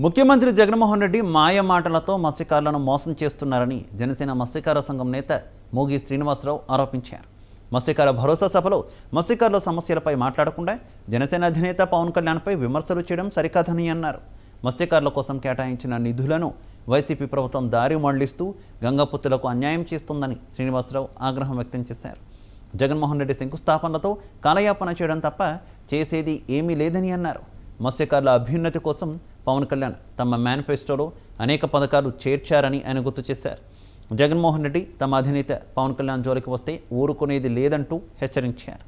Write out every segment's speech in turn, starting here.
ముఖ్యమంత్రి జగన్మోహన్ రెడ్డి మాయ మాటలతో మత్స్యకారులను మోసం చేస్తున్నారని జనసేన మత్స్యకార సంఘం నేత మోగి శ్రీనివాసరావు ఆరోపించారు. మత్స్యకార భరోసా సభలో మత్స్యకారుల సమస్యలపై మాట్లాడకుండా జనసేన అధినేత పవన్ కళ్యాణ్పై విమర్శలు చేయడం సరికాదని అన్నారు. మత్స్యకారుల కోసం కేటాయించిన నిధులను వైసీపీ ప్రభుత్వం దారి మళ్లిస్తూ గంగపుత్రులకు అన్యాయం చేస్తుందని శ్రీనివాసరావు ఆగ్రహం వ్యక్తం చేశారు. జగన్మోహన్ రెడ్డి శంకుస్థాపనలతో కాలయాపన చేయడం తప్ప చేసేది ఏమీ లేదని అన్నారు. మత్స్యకారుల అభ్యున్నతి కోసం పవన్ కళ్యాణ్ తమ మేనిఫెస్టోలో అనేక పథకాలు చేర్చారని ఆయన గుర్తు చేశారు. జగన్మోహన్ రెడ్డి తమ అధినేత పవన్ కళ్యాణ్ జోలికి వస్తే ఊరుకునేది లేదంటూ హెచ్చరించారు.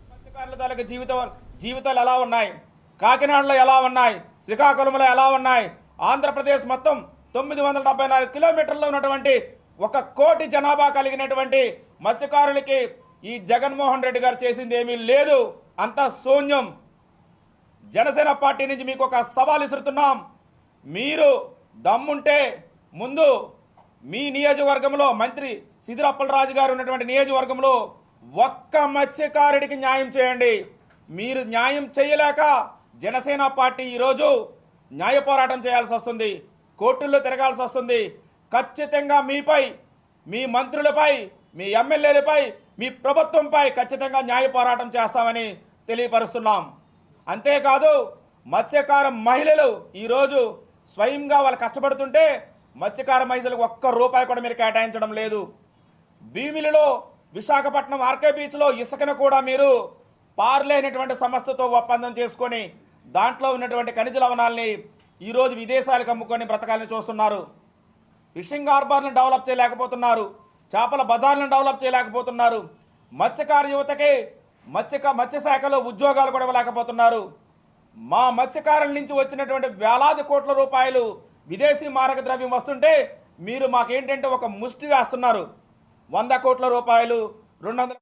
మత్స్యకారుల జీవితాలు ఎలా ఉన్నాయి, కాకినాడలో ఎలా ఉన్నాయి, శ్రీకాకుళంలో ఎలా ఉన్నాయి, ఆంధ్రప్రదేశ్ మొత్తం 974 కిలోమీటర్లో ఉన్నటువంటి 1 కోటి జనాభా కలిగినటువంటి మత్స్యకారులకి ఈ జగన్మోహన్ రెడ్డి గారు చేసింది ఏమీ లేదు. అంతా శూన్యం. జనసేన పార్టీ నుంచి మీకు ఒక సవాల్ విసురుతున్నాం. మీరు దమ్ముంటే ముందు మీ నియోజకవర్గంలో మంత్రి సిద్దిరప్పలరాజు గారు ఉన్నటువంటి నియోజకవర్గంలో ఒక్క మత్స్యకారుడికి న్యాయం చేయండి. మీరు న్యాయం చేయలేక జనసేన పార్టీ ఈరోజు న్యాయ పోరాటం చేయాల్సి వస్తుంది, కోర్టుల్లో తిరగాల్సి వస్తుంది. ఖచ్చితంగా మీపై, మీ మంత్రులపై, మీ ఎమ్మెల్యేలపై, మీ ప్రభుత్వంపై ఖచ్చితంగా న్యాయ పోరాటం చేస్తామని తెలియపరుస్తున్నాం. అంతేకాదు మత్స్యకార మహిళలు ఈరోజు స్వయంగా వాళ్ళు కష్టపడుతుంటే మత్స్యకార మహిళలకు ₹1 కూడా మీరు కేటాయించడం లేదు. భీమిలిలో విశాఖపట్నం ఆర్కే బీచ్లో ఇసుకను కూడా మీరు పార్లేనటువంటి సంస్థతో ఒప్పందం చేసుకొని దాంట్లో ఉన్నటువంటి ఖనిజ లవణాలని ఈరోజు విదేశాలకు అమ్ముకొని బ్రతకాలని చూస్తున్నారు. ఫిషింగ్ హార్బర్లను డెవలప్ చేయలేకపోతున్నారు, చేపల బజార్లను డెవలప్ చేయలేకపోతున్నారు. మత్స్యకార యువతకి మత్స్యశాఖలో ఉద్యోగాలు కూడా ఇవ్వలేకపోతున్నారు. మా మత్స్యకారుల నుంచి వచ్చినటువంటి వేలాది కోట్ల రూపాయలు విదేశీ మారక ద్రవ్యం వస్తుంటే మీరు మాకేంటంటే ఒక ముష్టి వేస్తున్నారు. 100 కోట్ల రూపాయలు, 200